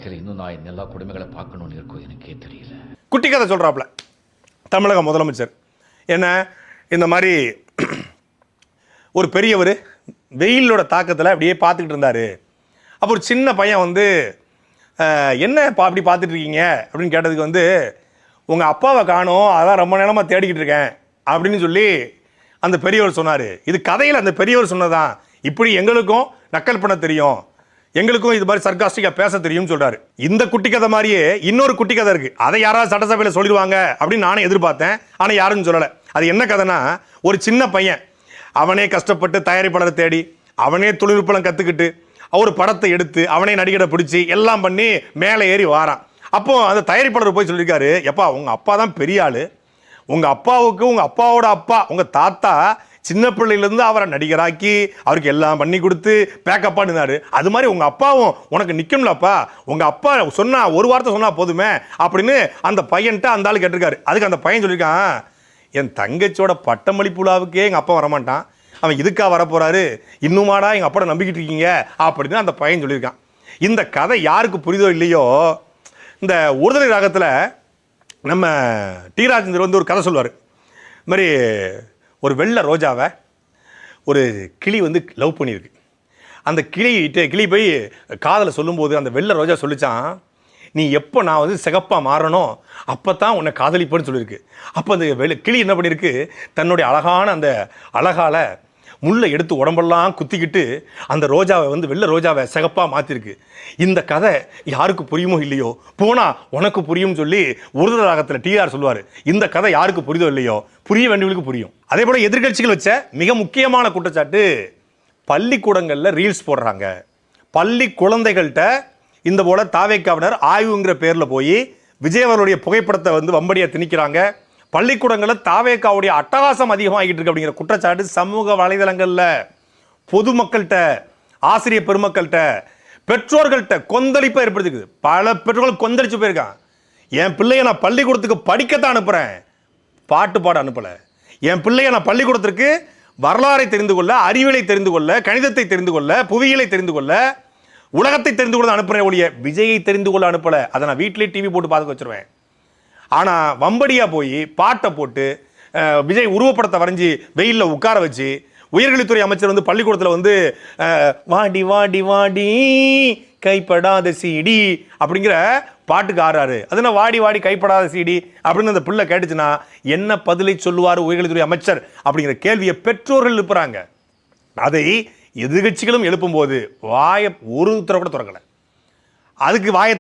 வாழ்க்கையில் இன்னும் நான் எல்லா குடும்பங்களை பார்க்கணும்னு இருக்கோ எனக்கே தெரியல. குட்டி கதை சொல்கிறாப்புல தமிழக முதலமைச்சர். என்ன இந்த மாதிரி ஒரு பெரியவர் வெயிலோட தாக்கத்தில் அப்படியே பார்த்துக்கிட்டு இருந்தார். அப்போ ஒரு சின்ன பையன் வந்து என்ன அப்படி பார்த்துட்டு இருக்கீங்க அப்படின்னு கேட்டதுக்கு வந்து உங்கள் அப்பாவை காணோம், அதான் ரொம்ப நேரமாக தேடிக்கிட்டு இருக்கேன் அப்படின்னு சொல்லி அந்த பெரியவர் சொன்னார். இது கதையில் அந்த பெரியவர் சொன்னதான். இப்படி எங்களுக்கும் நக்கல் பண்ண தெரியும், எங்களுக்கும் இது மாதிரி சர்காஸ்டிக்காக பேச தெரியும்னு சொல்கிறாரு. இந்த குட்டி கதை மாதிரியே இன்னொரு குட்டி கதை இருக்குது. அதை யாராவது சட்டசபையில் சொல்லிடுவாங்க அப்படின்னு நானே எதிர்பார்த்தேன். ஆனால் யாரும் சொல்லலை. அது என்ன கதைனா, ஒரு சின்ன பையன் அவனே கஷ்டப்பட்டு தயாரிப்பாளரை தேடி அவனே தொழில்நுட்பம் கற்றுக்கிட்டு ஒரு படத்தை எடுத்து அவனே நடிகரை பிடிச்சி எல்லாம் பண்ணி மேலே ஏறி வாரான். அப்போது அந்த தயாரிப்பாளர் போய் சொல்லியிருக்காரு, எப்பா உங்கள் அப்பா தான் பெரிய ஆள், உங்கள் அப்பாவுக்கு உங்கள் அப்பாவோட அப்பா உங்கள் தாத்தா சின்ன பிள்ளையிலேருந்து அவரை நடிகராக்கி அவருக்கு எல்லாம் பண்ணி கொடுத்து பேக்கப்பாக நின்னாரு. அது மாதிரி உங்கள் அப்பாவும் உனக்கு நிற்கணும்லப்பா, உங்கள் அப்பா சொன்னா ஒரு வார்த்தை சொன்னால் போதுமே அப்படின்னு அந்த பையன்ட்ட அந்த ஆள் கேட்டிருக்காரு. அதுக்கு அந்த பையன் சொல்லியிருக்கான், என் தங்கச்சியோட பட்டமளிப்பு விழாவுக்கே எங்கள் அப்பா வரமாட்டான், அவன் இதுக்காக வரப்போறாரு, இன்னுமாடா எங்கள் அப்பாட நம்பிக்கிட்டு இருக்கீங்க அப்படின்னு அந்த பையன் சொல்லியிருக்கான். இந்த கதை யாருக்கு புரிதோ இல்லையோ, இந்த ஒருதலை ராகத்தில் நம்ம டி ராஜேந்தர் வந்து ஒரு கதை சொல்லுவார். இது மாதிரி ஒரு வெள்ளை ரோஜாவை ஒரு கிளி வந்து லவ் பண்ணியிருக்கு. அந்த கிளி போய் காதலை சொல்லும்போது அந்த வெள்ளை ரோஜா சொல்லிச்சான், நீ எப்போ நான் வந்து சிகப்பாக மாறணும் அப்போ தான் உன்னை காதலிப்பேன்னு சொல்லியிருக்கு. அப்போ அந்த கிளி என்ன பண்ணியிருக்கு, தன்னுடைய அழகான அந்த அழகால் முள்ளை எடுத்து உடம்பெல்லாம் குத்திக்கிட்டு அந்த ரோஜாவை வந்து வெள்ளை ரோஜாவை சிகப்பாக மாற்றிருக்கு. இந்த கதை யாருக்கு புரியுமோ இல்லையோ, போனால் உனக்கு புரியும்னு சொல்லி ஒருதலை ராகத்தில் டிஆர் சொல்லுவார். இந்த கதை யாருக்கு புரியுதோ இல்லையோ, புரிய வேண்டியவங்களுக்கு புரியும். அதே போல் எதிர்கட்சிகள் வச்ச மிக முக்கியமான குற்றச்சாட்டு, பள்ளிக்கூடங்களில் ரீல்ஸ் போடுறாங்க. பள்ளி குழந்தைகள்கிட்ட இந்த போல் தாவேக்காவினர் ஆய்வுங்கிற பேரில் போய் விஜய் அவர்களுடைய புகைப்படத்தை வந்து வம்படியாக திணிக்கிறாங்க. பள்ளிக்கூடங்களில் தாவேக்காவுடைய அட்டகாசம் அதிகமாகிட்டு இருக்கு அப்படிங்கிற குற்றச்சாட்டு சமூக வலைதளங்களில் பொதுமக்கள்கிட்ட, ஆசிரியர் பெருமக்கள்கிட்ட, பெற்றோர்கள்ட்ட கொந்தளிப்பை ஏற்படுத்திக்குது. பல பெற்றோர்கள் கொந்தளிச்சு போயிருக்கான். என் பிள்ளைய நான் பள்ளிக்கூடத்துக்கு படிக்கத்தான் அனுப்புகிறேன், பாட்டு பாட அனுப்பலை. என் பிள்ளைய நான் பள்ளிக்கூடத்திற்கு வரலாறை தெரிந்து கொள்ள, அறிவியலை தெரிந்து கொள்ள, கணிதத்தை தெரிந்து கொள்ள, புவியியலை தெரிந்து கொள்ள, உலகத்தை தெரிந்து கொள்ள அனுப்புறேன் ஒழிய விஜயை தெரிந்து கொள்ள அனுப்பலை. அதை நான் வீட்டிலே டிவி போட்டு பார்த்து வச்சிருவேன். ஆனால் வம்படியாக போய் பாட்டை போட்டு விஜய் உருவப்படத்தை வரைஞ்சி வெயிலில் உட்கார வச்சு உயர்கல்வித்துறை அமைச்சர் வந்து பள்ளிக்கூடத்தில் வந்து வாடி வாடி வாடி கைப்படாத சீடி அப்படிங்கிற பாட்டுக்கு ஆடுறாரு. அதுனா வாடி வாடி கைப்படாத சீடி அப்படின்னு அந்த பிள்ளை கேட்டுச்சுன்னா என்ன பதிலை சொல்லுவார் உயர்கல்வித்துறை அமைச்சர் அப்படிங்கிற கேள்வியை பெற்றோர்கள் எழுப்புறாங்க. அதை எதிர்கட்சிகளும் எழுப்பும்போது வாயை ஒரு தடவை கூட திறக்கலை. அதுக்கு வாயை